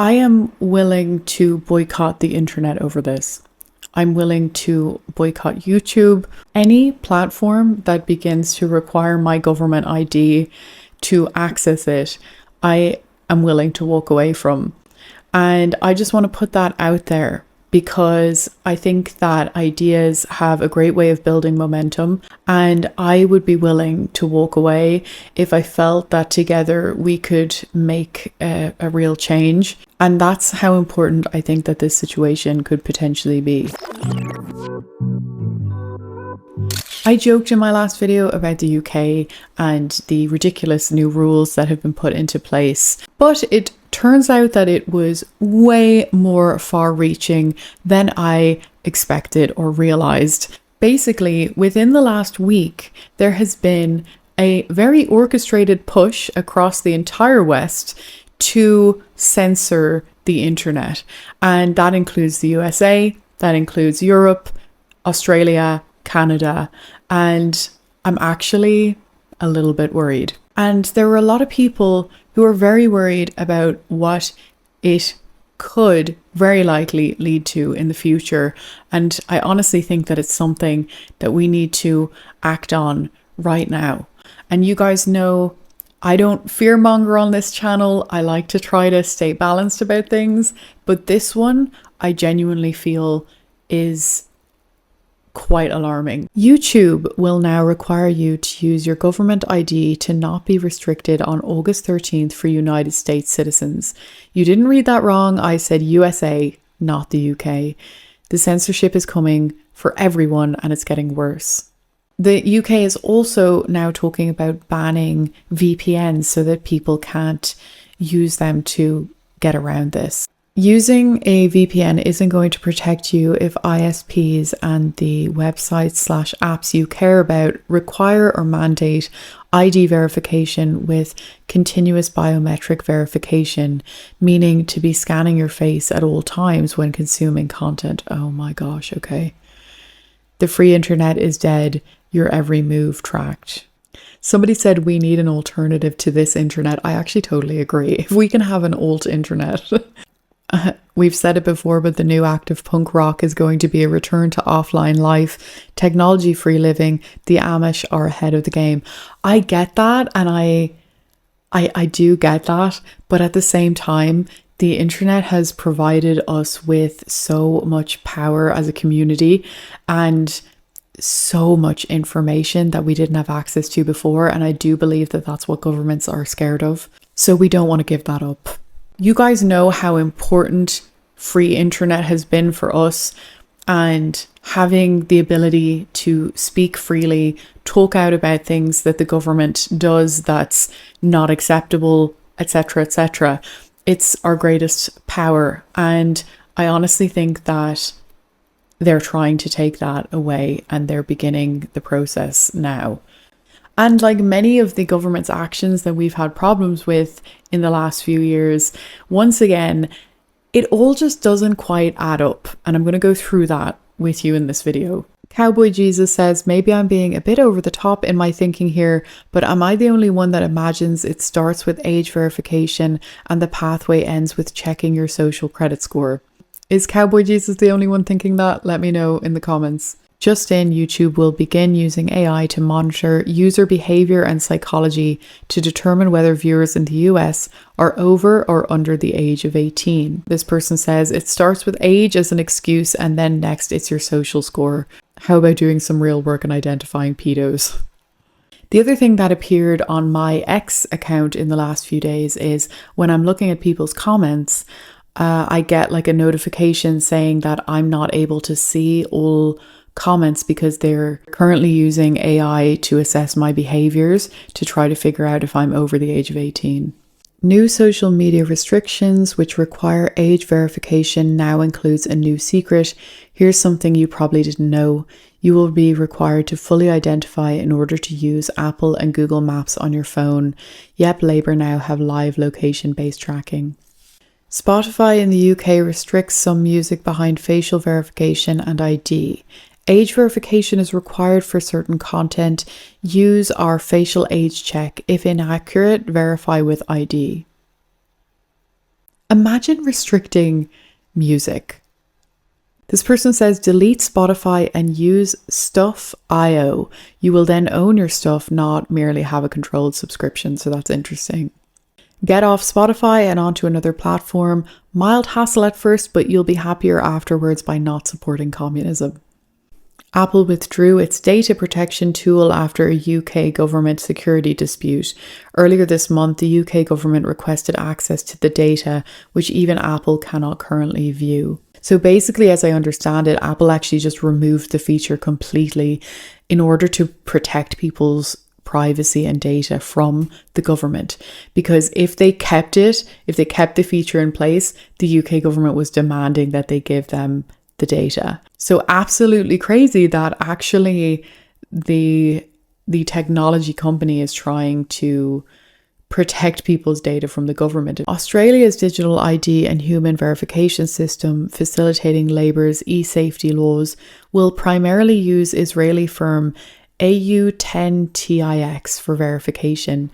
I am willing to boycott the internet over this. I'm willing to boycott YouTube, any platform that begins to require my government ID to access it. I am willing to walk away from. And I just want to put that out there because I think that ideas have a great way of building momentum, and I would be willing to walk away if I felt that together we could make a real change. And that's how important I think that this situation could potentially be. I joked in my last video about the UK and the ridiculous new rules that have been put into place, but it turns out that it was way more far-reaching than I expected or realized. Basically, within the last week, there has been a very orchestrated push across the entire West to censor the internet. And that includes the USA, that includes Europe, Australia, Canada, and I'm actually a little bit worried. And there were a lot of people who are very worried about what it could very likely lead to in the future. And I honestly think that it's something that we need to act on right now. And you guys know I don't fearmonger on this channel. I like to try to stay balanced about things, but this one I genuinely feel is quite alarming. YouTube will now require you to use your government ID to not be restricted on August 13th for United States citizens. You didn't read that wrong. I said USA, not the UK. The censorship is coming for everyone and it's getting worse. The UK is also now talking about banning VPNs so that people can't use them to get around this. Using a VPN isn't going to protect you if ISPs and the websites/apps you care about require or mandate ID verification with continuous biometric verification, meaning to be scanning your face at all times when consuming content. Oh my gosh, okay. The free internet is dead, your every move tracked. Somebody said we need an alternative to this internet. I actually totally agree. If we can have an alt internet. We've said it before, but the new act of punk rock is going to be a return to offline life, technology-free living. The Amish are ahead of the game. I get that, and I do get that, but at the same time, the internet has provided us with so much power as a community and so much information that we didn't have access to before, and I do believe that that's what governments are scared of. So we don't want to give that up. You guys know how important free internet has been for us, and having the ability to speak freely, talk out about things that the government does that's not acceptable, etc., etc. It's our greatest power, and I honestly think that they're trying to take that away and they're beginning the process now. And like many of the government's actions that we've had problems with in the last few years, once again, it all just doesn't quite add up. And I'm going to go through that with you in this video. Cowboy Jesus says, maybe I'm being a bit over the top in my thinking here, but am I the only one that imagines it starts with age verification and the pathway ends with checking your social credit score? Is Cowboy Jesus the only one thinking that? Let me know in the comments. Just in, YouTube will begin using AI to monitor user behavior and psychology to determine whether viewers in the US are over or under the age of 18. This person says it starts with age as an excuse and then next it's your social score. How about doing some real work on identifying pedos? The other thing that appeared on my X account in the last few days is when I'm looking at people's comments, I get like a notification saying that I'm not able to see all comments because they're currently using AI to assess my behaviors to try to figure out if I'm over the age of 18. New social media restrictions which require age verification now includes a new secret. Here's something you probably didn't know. You will be required to fully identify in order to use Apple and Google Maps on your phone. Yep, Labour now have live location-based tracking. Spotify in the UK restricts some music behind facial verification and ID. Age verification is required for certain content. Use our facial age check. If inaccurate, verify with ID. Imagine restricting music. This person says, delete Spotify and use Stuff.io. You will then own your stuff, not merely have a controlled subscription. So that's interesting. Get off Spotify and onto another platform. Mild hassle at first, but you'll be happier afterwards by not supporting communism. Apple withdrew its data protection tool after a UK government security dispute. Earlier this month, the UK government requested access to the data, which even Apple cannot currently view. So basically, as I understand it, Apple actually just removed the feature completely in order to protect people's privacy and data from the government. Because if they kept the feature in place, the UK government was demanding that they give them the data. So absolutely crazy that actually the technology company is trying to protect people's data from the government. Australia's digital ID and human verification system facilitating Labour's e-safety laws will primarily use Israeli firm AU10TIX for verification.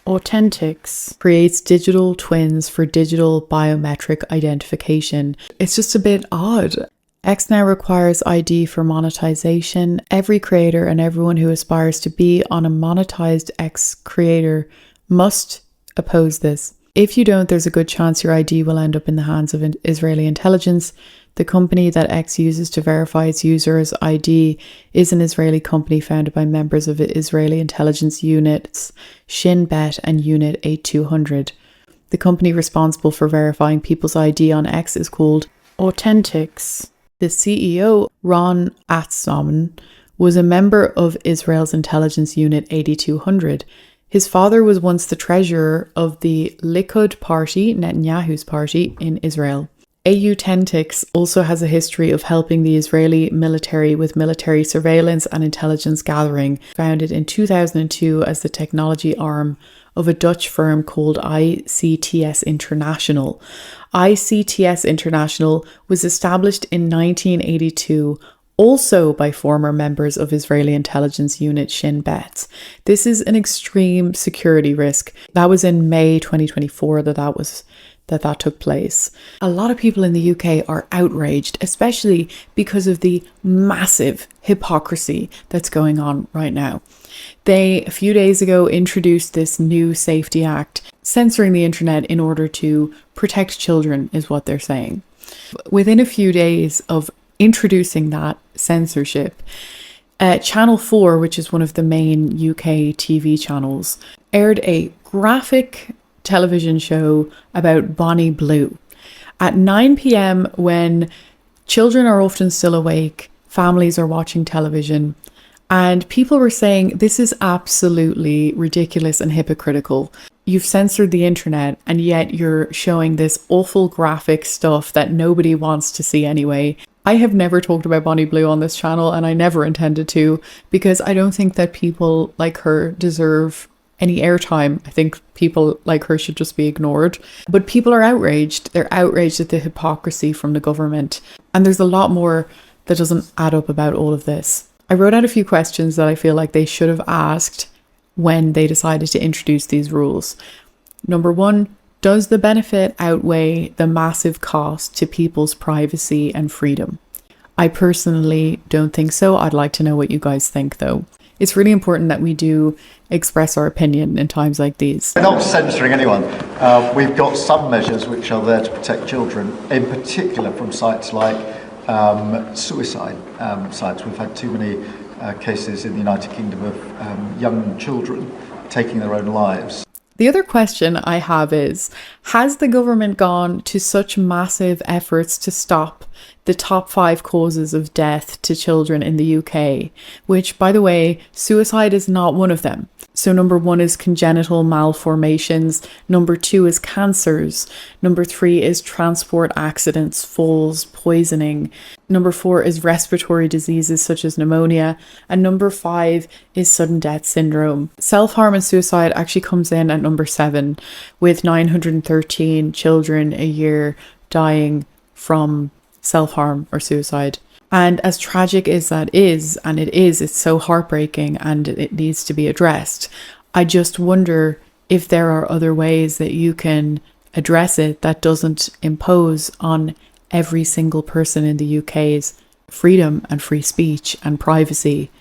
Authentics creates digital twins for digital biometric identification. It's just a bit odd. X now requires ID for monetization. Every creator and everyone who aspires to be on a monetized X creator must oppose this. If you don't, there's a good chance your ID will end up in the hands of Israeli intelligence. The company that X uses to verify its users' ID is an Israeli company founded by members of Israeli intelligence units Shin Bet and Unit 8200. The company responsible for verifying people's ID on X is called Authentics. The CEO, Ron Atzman, was a member of Israel's intelligence unit 8200. His father was once the treasurer of the Likud party, Netanyahu's party, in Israel. Authentics also has a history of helping the Israeli military with military surveillance and intelligence gathering, founded in 2002 as the technology arm of a Dutch firm called ICTS International. ICTS International was established in 1982, also by former members of Israeli intelligence unit Shin Bet. This is an extreme security risk. That was in May 2024 that took place. A lot of people in the UK are outraged, especially because of the massive hypocrisy that's going on right now. They, a few days ago, introduced this new Safety Act, censoring the internet in order to protect children, is what they're saying. Within a few days of introducing that censorship, Channel 4, which is one of the main UK TV channels, aired a graphic television show about Bonnie Blue. At 9 p.m, when children are often still awake, families are watching television, and people were saying, this is absolutely ridiculous and hypocritical. You've censored the internet, and yet you're showing this awful graphic stuff that nobody wants to see anyway. I have never talked about Bonnie Blue on this channel, and I never intended to, because I don't think that people like her deserve any airtime. I think people like her should just be ignored. But people are outraged. They're outraged at the hypocrisy from the government. And there's a lot more that doesn't add up about all of this. I wrote out a few questions that I feel like they should have asked when they decided to introduce these rules. Number one, does the benefit outweigh the massive cost to people's privacy and freedom? I personally don't think so. I'd like to know what you guys think, though. It's really important that we do express our opinion in times like these. We're not censoring anyone. We've got some measures which are there to protect children, in particular from sites like suicide sites. We've had too many cases in the United Kingdom of young children taking their own lives. The other question I have is, has the government gone to such massive efforts to stop the top 5 causes of death to children in the UK, which, by the way, suicide is not one of them. So number 1 is congenital malformations. Number 2 is cancers. Number 3 is transport accidents, falls, poisoning. Number 4 is respiratory diseases such as pneumonia. And number 5 is sudden death syndrome. Self-harm and suicide actually comes in at number 7, with 913 children a year dying from self-harm or suicide. And as tragic as that is, and it's so heartbreaking and it needs to be addressed, I just wonder if there are other ways that you can address it that doesn't impose on every single person in the UK's freedom and free speech and privacy.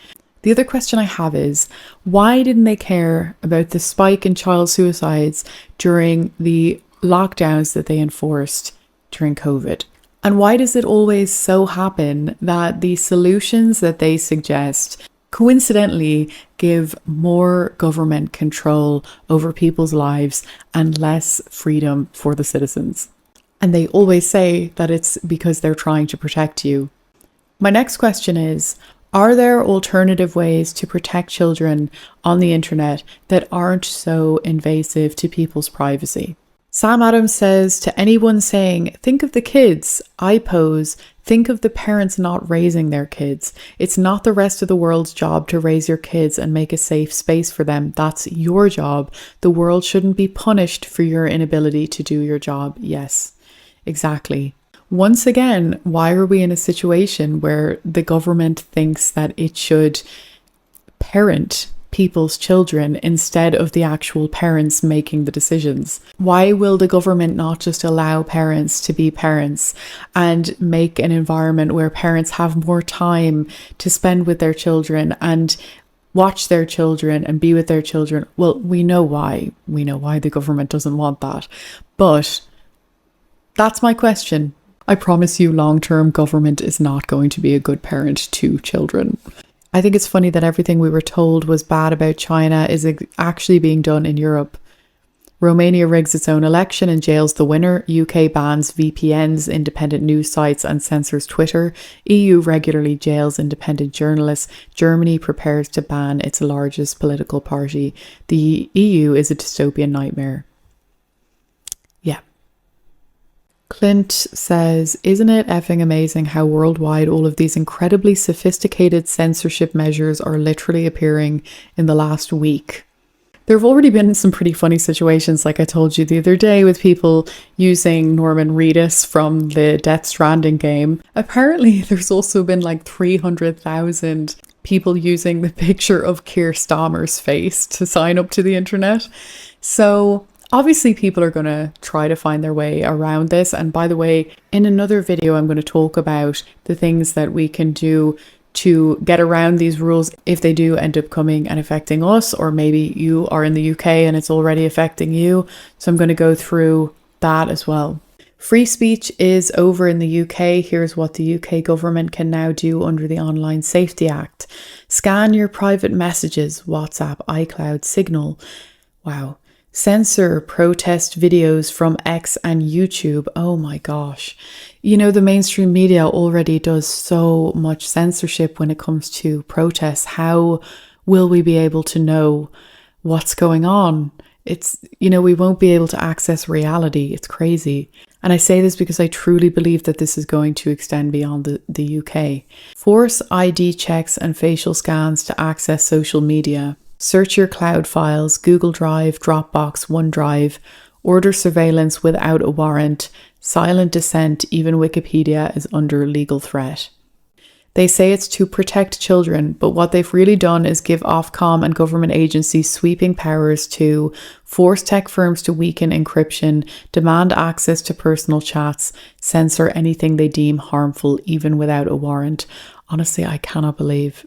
The other question I have is, why didn't they care about the spike in child suicides during the lockdowns that they enforced during COVID? And why does it always so happen that the solutions that they suggest coincidentally give more government control over people's lives and less freedom for the citizens? And they always say that it's because they're trying to protect you. My next question is, are there alternative ways to protect children on the internet that aren't so invasive to people's privacy? Sam Adams says, to anyone saying, think of the kids, I pose, think of the parents not raising their kids. It's not the rest of the world's job to raise your kids and make a safe space for them. That's your job. The world shouldn't be punished for your inability to do your job. Yes, exactly. Once again, why are we in a situation where the government thinks that it should parent people's children instead of the actual parents making the decisions? Why will the government not just allow parents to be parents and make an environment where parents have more time to spend with their children and watch their children and be with their children? Well, we know why. We know why the government doesn't want that. But that's my question. I promise you, long-term government is not going to be a good parent to children. I think it's funny that everything we were told was bad about China is actually being done in Europe. Romania rigs its own election and jails the winner. UK bans VPNs, independent news sites, and censors Twitter. EU regularly jails independent journalists. Germany prepares to ban its largest political party. The EU is a dystopian nightmare. Yeah. Clint says, isn't it effing amazing how worldwide all of these incredibly sophisticated censorship measures are literally appearing in the last week? There have already been some pretty funny situations, like I told you the other day, with people using Norman Reedus from the Death Stranding game. Apparently, there's also been like 300,000 people using the picture of Keir Starmer's face to sign up to the internet. So obviously, people are going to try to find their way around this. And by the way, in another video, I'm going to talk about the things that we can do to get around these rules if they do end up coming and affecting us, or maybe you are in the UK and it's already affecting you. So I'm going to go through that as well. Free speech is over in the UK. Here's what the UK government can now do under the Online Safety Act. Scan your private messages, WhatsApp, iCloud, Signal. Wow. Censor protest videos from X and YouTube. Oh my gosh. You know, the mainstream media already does so much censorship when it comes to protests. How will we be able to know what's going on? It's, you know, we won't be able to access reality. It's crazy. And I say this because I truly believe that this is going to extend beyond the UK. Force ID checks and facial scans to access social media. Search your cloud files, Google Drive, Dropbox, OneDrive. Order surveillance without a warrant. Silent dissent, even Wikipedia is under legal threat. They say it's to protect children, but what they've really done is give Ofcom and government agencies sweeping powers to force tech firms to weaken encryption, demand access to personal chats, censor anything they deem harmful, even without a warrant. Honestly, I cannot believe...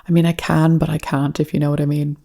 I mean, I can, but I can't, if you know what I mean.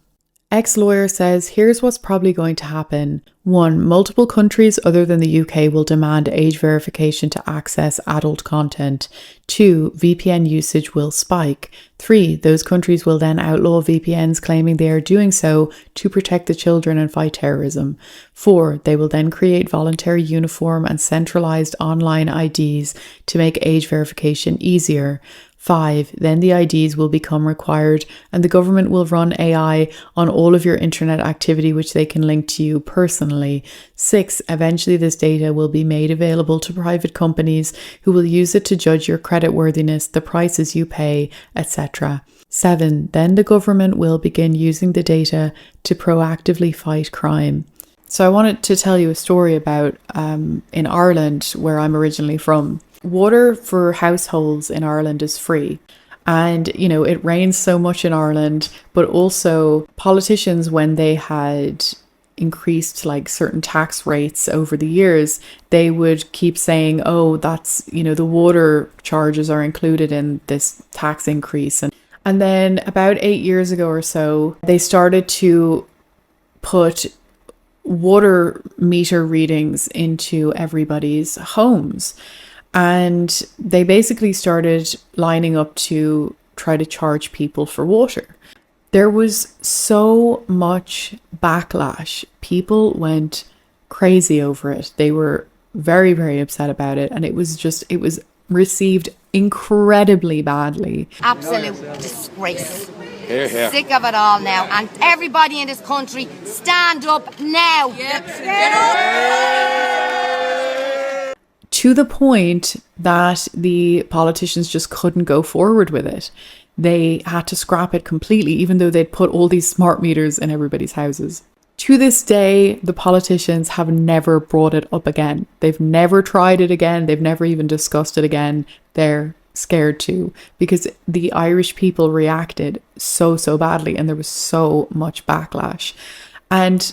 Ex-lawyer says, here's what's probably going to happen. 1. Multiple countries other than the UK will demand age verification to access adult content. 2. VPN usage will spike. 3. Those countries will then outlaw VPNs, claiming they are doing so to protect the children and fight terrorism. 4. They will then create voluntary uniform and centralized online IDs to make age verification easier. 5. Then the IDs will become required and the government will run AI on all of your internet activity, which they can link to you personally. 6. Eventually this data will be made available to private companies who will use it to judge your creditworthiness, the prices you pay, etc. 7. Then the government will begin using the data to proactively fight crime. So I wanted to tell you a story about in Ireland, where I'm originally from. Water for households in Ireland is free. And, you know, it rains so much in Ireland, but also politicians, when they had increased like certain tax rates over the years, they would keep saying, oh, that's, the water charges are included in this tax increase. And then about 8 years ago or so, they started to put water meter readings into everybody's homes. And they basically started lining up to try to charge people for water. There was so much backlash. People went crazy over it. They were very, very upset about it. And it was received incredibly badly. Absolute disgrace. Hear, hear. Sick of it all now. And everybody in this country, stand up now. Yep. To the point that the politicians just couldn't go forward with it. They had to scrap it completely, even though they'd put all these smart meters in everybody's houses. To this day, the politicians have never brought it up again. They've never tried it again. They've never even discussed it again. They're scared to, because the Irish people reacted so badly and there was so much backlash. And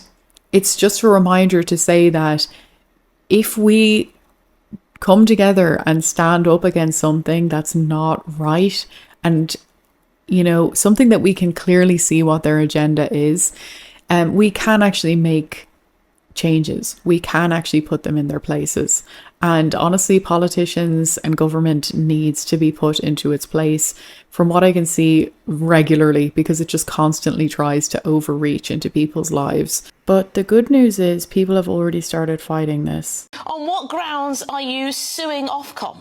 it's just a reminder to say that if we come together and stand up against something that's not right, and something that we can clearly see what their agenda is, we can actually make changes. We can actually put them in their places. And honestly, politicians and government needs to be put into its place, from what I can see, regularly, because it just constantly tries to overreach into people's lives. But the good news is people have already started fighting this. On what grounds are you suing Ofcom?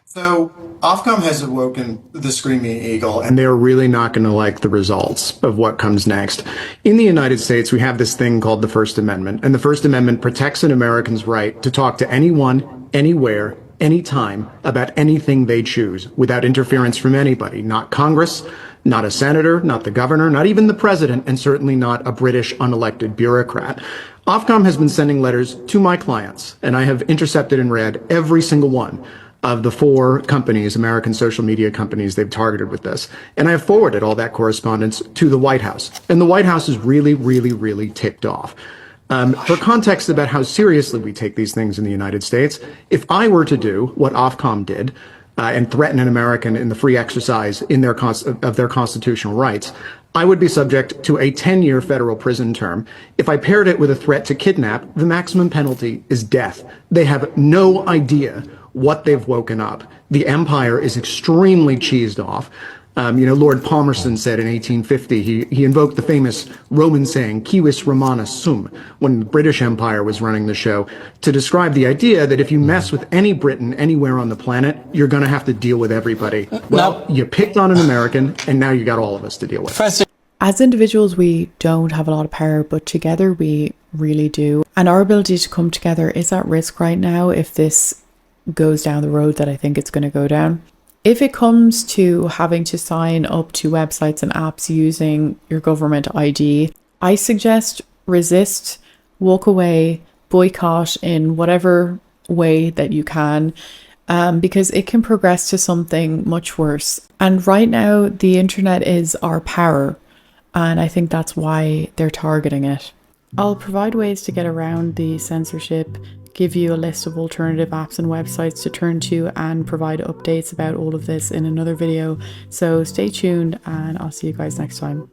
So Ofcom has awoken the screaming eagle, and they're really not going to like the results of what comes next. In the United States, we have this thing called the First Amendment, and the First Amendment protects an American's right to talk to anyone, anywhere, anytime about anything they choose without interference from anybody, not Congress, not a senator, not the governor, not even the president, and certainly not a British unelected bureaucrat. Ofcom has been sending letters to my clients, and I have intercepted and read every single one of the 4 companies, American social media companies they've targeted with this. And I have forwarded all that correspondence to the White House. And the White House is really ticked off. For context about how seriously we take these things in the United States, if I were to do what Ofcom did and threaten an American in the free exercise of their constitutional rights, I would be subject to a 10-year federal prison term. If I paired it with a threat to kidnap, the maximum penalty is death. They have no idea what they've woken up. The empire is extremely cheesed off. Lord Palmerston said in 1850, he invoked the famous Roman saying, "Civis Romanus sum," when the British Empire was running the show, to describe the idea that if you mess with any Briton anywhere on the planet, you're going to have to deal with everybody. Well, you picked on an American, and now you got all of us to deal with. As individuals, we don't have a lot of power, but together we really do. And our ability to come together is at risk right now if this goes down the road that I think it's going to go down. If it comes to having to sign up to websites and apps using your government ID, I suggest resist, walk away, boycott in whatever way that you can, because it can progress to something much worse. And right now, the internet is our power, and I think that's why they're targeting it. I'll provide ways to get around the censorship, give you a list of alternative apps and websites to turn to, and provide updates about all of this in another video. So stay tuned, and I'll see you guys next time.